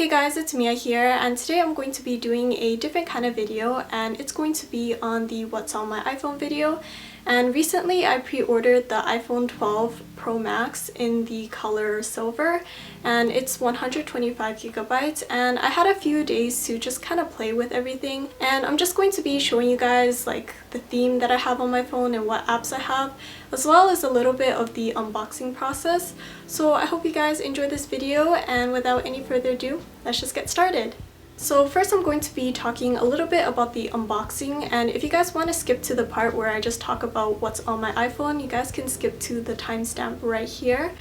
Hey guys, it's Mia here, and today I'm going to be doing a different kind of video, and it's going to be on the What's on My iPhone video. And recently I pre-ordered the iPhone 12 Pro Max in the color silver, and it's 125 gigabytes, and I had a few days to just kind of play with everything, and I'm just going to be showing you guys like the theme that I have on my phone and what apps I have, as well as a little bit of the unboxing process. So I hope you guys enjoy this video, and without any further ado, let's just get started. So first I'm going to be talking a little bit about the unboxing, and if you guys want to skip to the part where I just talk about what's on my iPhone, you guys can skip to the timestamp right here.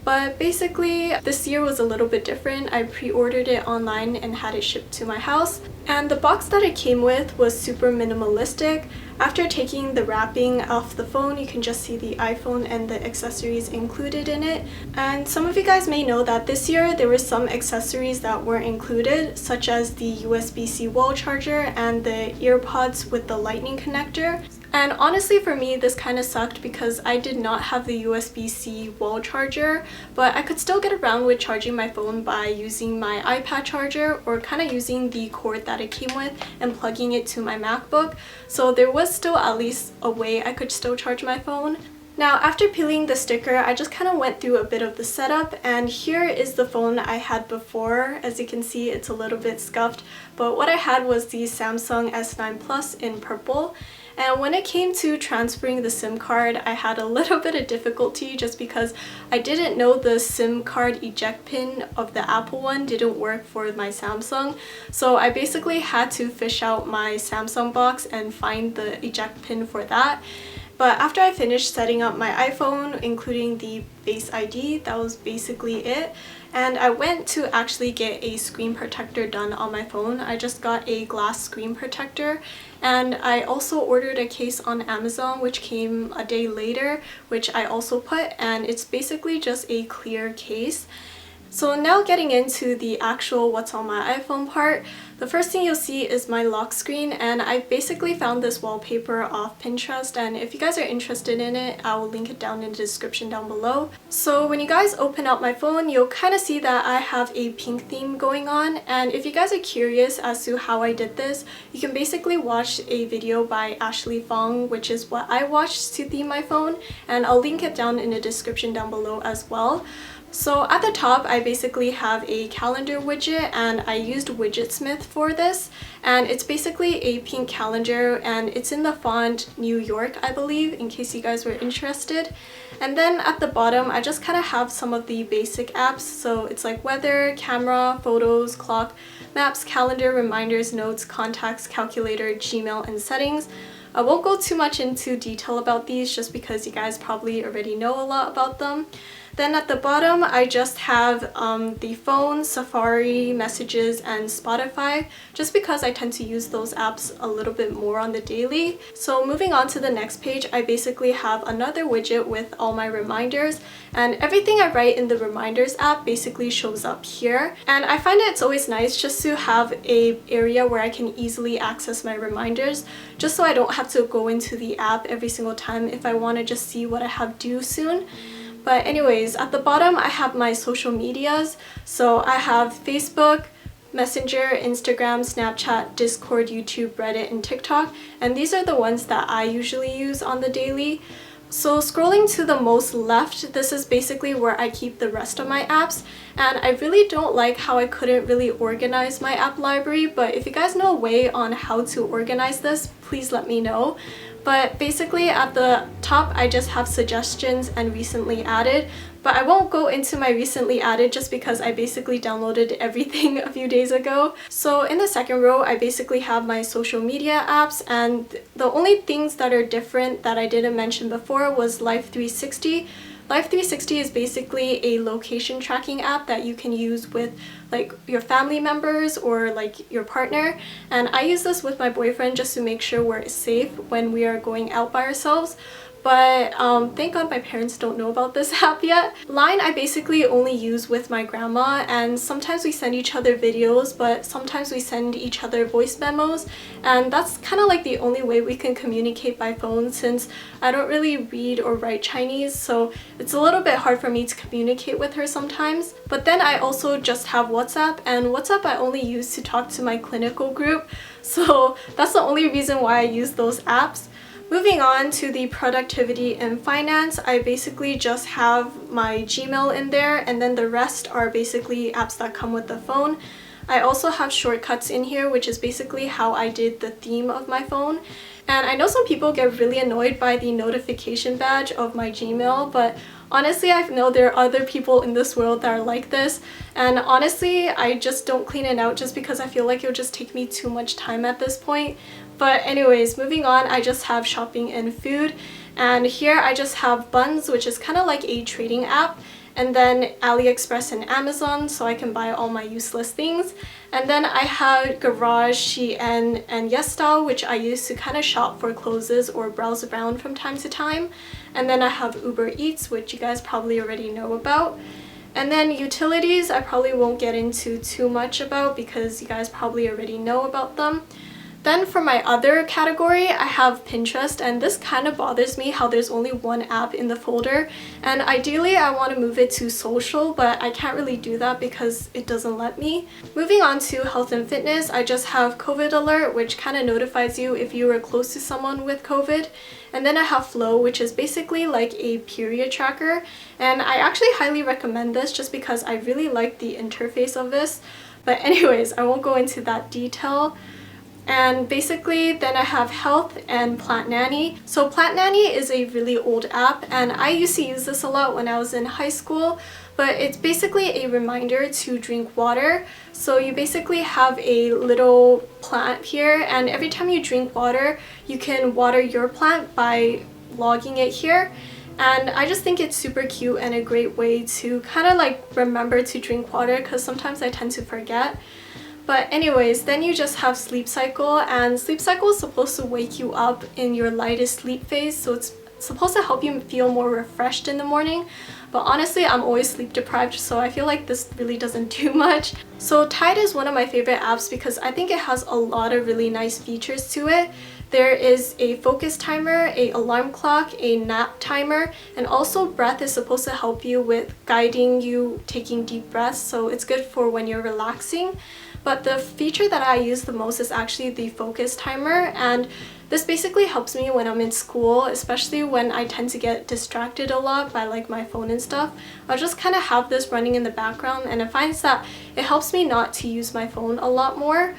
But basically, this year was a little bit different. I pre-ordered it online and had it shipped to my house. And the box that it came with was super minimalistic. After taking the wrapping off the phone, you can just see the iPhone and the accessories included in it. And some of you guys may know that this year there were some accessories that weren't included, such as the USB-C wall charger and the earpods with the lightning connector. And honestly, for me, this kind of sucked because I did not have the USB-C wall charger, but I could still get around with charging my phone by using my iPad charger or kind of using the cord that it came with and plugging it to my MacBook. So there was still at least a way I could still charge my phone. Now, after peeling the sticker, I just kind of went through a bit of the setup, and here is the phone I had before. As you can see, it's a little bit scuffed, but what I had was the Samsung S9 Plus in purple. And when it came to transferring the SIM card, I had a little bit of difficulty just because I didn't know the SIM card eject pin of the Apple one didn't work for my Samsung. So I basically had to fish out my Samsung box and find the eject pin for that. But after I finished setting up my iPhone, including the Face ID, that was basically it. And I went to actually get a screen protector done on my phone. I just got a glass screen protector, and I also ordered a case on Amazon which came a day later, which I also put, and it's basically just a clear case. So now getting into the actual what's on my iPhone part, the first thing you'll see is my lock screen, and I basically found this wallpaper off Pinterest, and if you guys are interested in it, I will link it down in the description down below. So when you guys open up my phone, you'll kind of see that I have a pink theme going on, and if you guys are curious as to how I did this, you can basically watch a video by Ashley Fong, which is what I watched to theme my phone, and I'll link it down in the description down below as well. So at the top, I basically have a calendar widget, and I used Widgetsmith for this, and it's basically a pink calendar, and it's in the font New York, I believe, in case you guys were interested. And then at the bottom, I just kind of have some of the basic apps, so it's like weather, camera, photos, clock, maps, calendar, reminders, notes, contacts, calculator, Gmail, and settings. I won't go too much into detail about these just because you guys probably already know a lot about them. Then at the bottom, I just have the phone, Safari, Messages, and Spotify, just because I tend to use those apps a little bit more on the daily. So moving on to the next page, I basically have another widget with all my reminders, and everything I write in the Reminders app basically shows up here. And I find it's always nice just to have an area where I can easily access my reminders, just so I don't have to go into the app every single time if I want to just see what I have due soon. But anyways, at the bottom I have my social medias. So I have Facebook, Messenger, Instagram, Snapchat, Discord, YouTube, Reddit, and TikTok. And these are the ones that I usually use on the daily. So scrolling to the most left, this is basically where I keep the rest of my apps. And I really don't like how I couldn't really organize my app library, but if you guys know a way on how to organize this, please let me know. But basically at the top, I just have suggestions and recently added, but I won't go into my recently added just because I basically downloaded everything a few days ago. So in the second row, I basically have my social media apps, and the only things that are different that I didn't mention before was Life 360. Life 360 is basically a location tracking app that you can use with like your family members or like your partner, and I use this with my boyfriend just to make sure we're safe when we are going out by ourselves. but thank God my parents don't know about this app yet. Line I basically only use with my grandma, and sometimes we send each other videos, but sometimes we send each other voice memos, and that's kind of like the only way we can communicate by phone since I don't really read or write Chinese, so it's a little bit hard for me to communicate with her sometimes. But then I also just have WhatsApp, and WhatsApp I only use to talk to my clinical group, so that's the only reason why I use those apps. Moving on to the productivity and finance, I basically just have my Gmail in there, and then the rest are basically apps that come with the phone. I also have shortcuts in here, which is basically how I did the theme of my phone. And I know some people get really annoyed by the notification badge of my Gmail, but honestly I know there are other people in this world that are like this, and honestly I just don't clean it out just because I feel like it'll just take me too much time at this point. But anyways, moving on, I just have shopping and food, and here I just have Buns, which is kind of like a trading app, and then AliExpress and Amazon, so I can buy all my useless things. And then I have Garage, Shein, and YesStyle, which I use to kind of shop for clothes or browse around from time to time. And then I have Uber Eats, which you guys probably already know about. And then utilities, I probably won't get into too much about because you guys probably already know about them. Then for my other category, I have Pinterest, and this kind of bothers me how there's only one app in the folder, and ideally I want to move it to social, but I can't really do that because it doesn't let me. Moving on to health and fitness, I just have COVID alert, which kind of notifies you if you were close to someone with COVID. And then I have Flow, which is basically like a period tracker, and I actually highly recommend this just because I really like the interface of this. But anyways, I won't go into that detail. And basically then I have Health and Plant Nanny. So Plant Nanny is a really old app, and I used to use this a lot when I was in high school, but it's basically a reminder to drink water. So you basically have a little plant here, and every time you drink water, you can water your plant by logging it here. And I just think it's super cute and a great way to kind of like remember to drink water, because sometimes I tend to forget. But anyways, then you just have Sleep Cycle, and Sleep Cycle is supposed to wake you up in your lightest sleep phase, so it's supposed to help you feel more refreshed in the morning. But honestly, I'm always sleep deprived, so I feel like this really doesn't do much. So Tide is one of my favorite apps because I think it has a lot of really nice features to it. There is a focus timer, a alarm clock, a nap timer, and also breath is supposed to help you with guiding you taking deep breaths, so it's good for when you're relaxing. But the feature that I use the most is actually the focus timer, and this basically helps me when I'm in school, especially when I tend to get distracted a lot by like my phone and stuff. I'll just kind of have this running in the background, and I find that it helps me not to use my phone a lot more.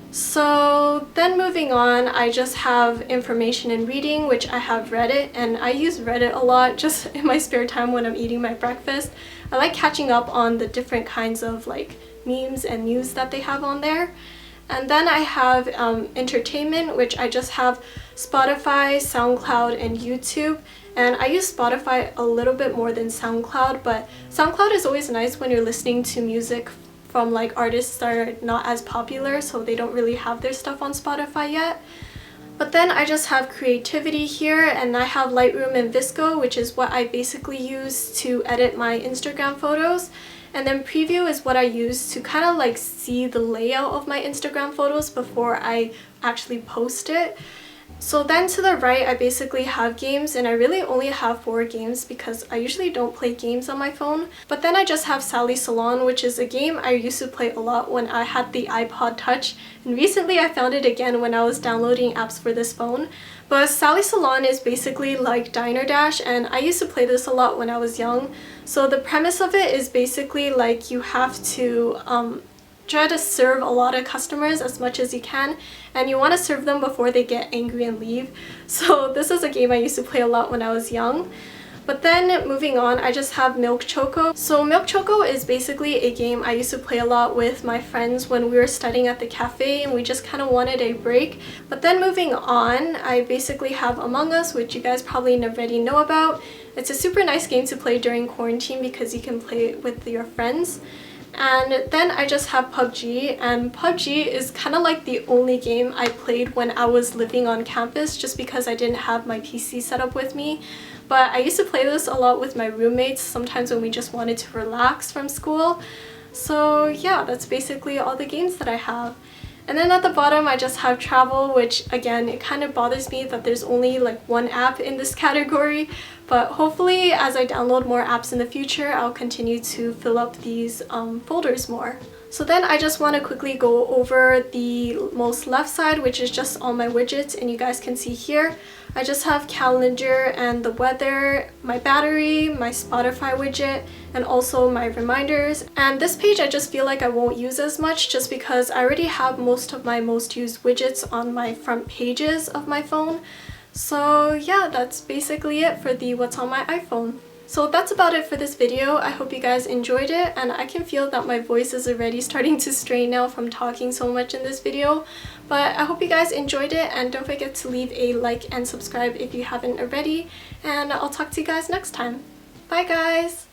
So then moving on, I just have information and reading, which I have Reddit, and I use Reddit a lot just in my spare time when I'm eating my breakfast. I like catching up on the different kinds of like memes and news that they have on there. And then I have entertainment, which I just have Spotify, SoundCloud, and YouTube. And I use Spotify a little bit more than SoundCloud, but SoundCloud is always nice when you're listening to music from like artists that are not as popular, so they don't really have their stuff on Spotify yet. But then I just have creativity here, and I have Lightroom and Visco, which is what I basically use to edit my Instagram photos. And then preview is what I use to kind of like see the layout of my Instagram photos before I actually post it. So then to the right, I basically have games, and I really only have 4 games because I usually don't play games on my phone. But then I just have Sally Salon, which is a game I used to play a lot when I had the iPod Touch, and recently I found it again when I was downloading apps for this phone. But Sally Salon is basically like Diner Dash, and I used to play this a lot when I was young. So the premise of it is basically like you have to try to serve a lot of customers as much as you can, and you want to serve them before they get angry and leave. So this is a game I used to play a lot when I was young. But then moving on, I just have Milk Choco. So Milk Choco is basically a game I used to play a lot with my friends when we were studying at the cafe and we just kind of wanted a break. But then moving on, I basically have Among Us, which you guys probably already know about. It's a super nice game to play during quarantine because you can play it with your friends. And then I just have PUBG, and PUBG is kind of like the only game I played when I was living on campus just because I didn't have my PC set up with me. But I used to play this a lot with my roommates, sometimes when we just wanted to relax from school. So yeah, that's basically all the games that I have. And then at the bottom I just have travel, which again, it kind of bothers me that there's only like one app in this category, but hopefully as I download more apps in the future, I'll continue to fill up these folders more. So then I just want to quickly go over the most left side, which is just all my widgets, and you guys can see here I just have calendar and the weather, my battery, my Spotify widget, and also my reminders. And this page I just feel like I won't use as much just because I already have most of my most used widgets on my front pages of my phone. So yeah, that's basically it for the what's on my iPhone. So that's about it for this video. I hope you guys enjoyed it, and I can feel that my voice is already starting to strain now from talking so much in this video. But I hope you guys enjoyed it, and don't forget to leave a like and subscribe if you haven't already, and I'll talk to you guys next time. Bye guys!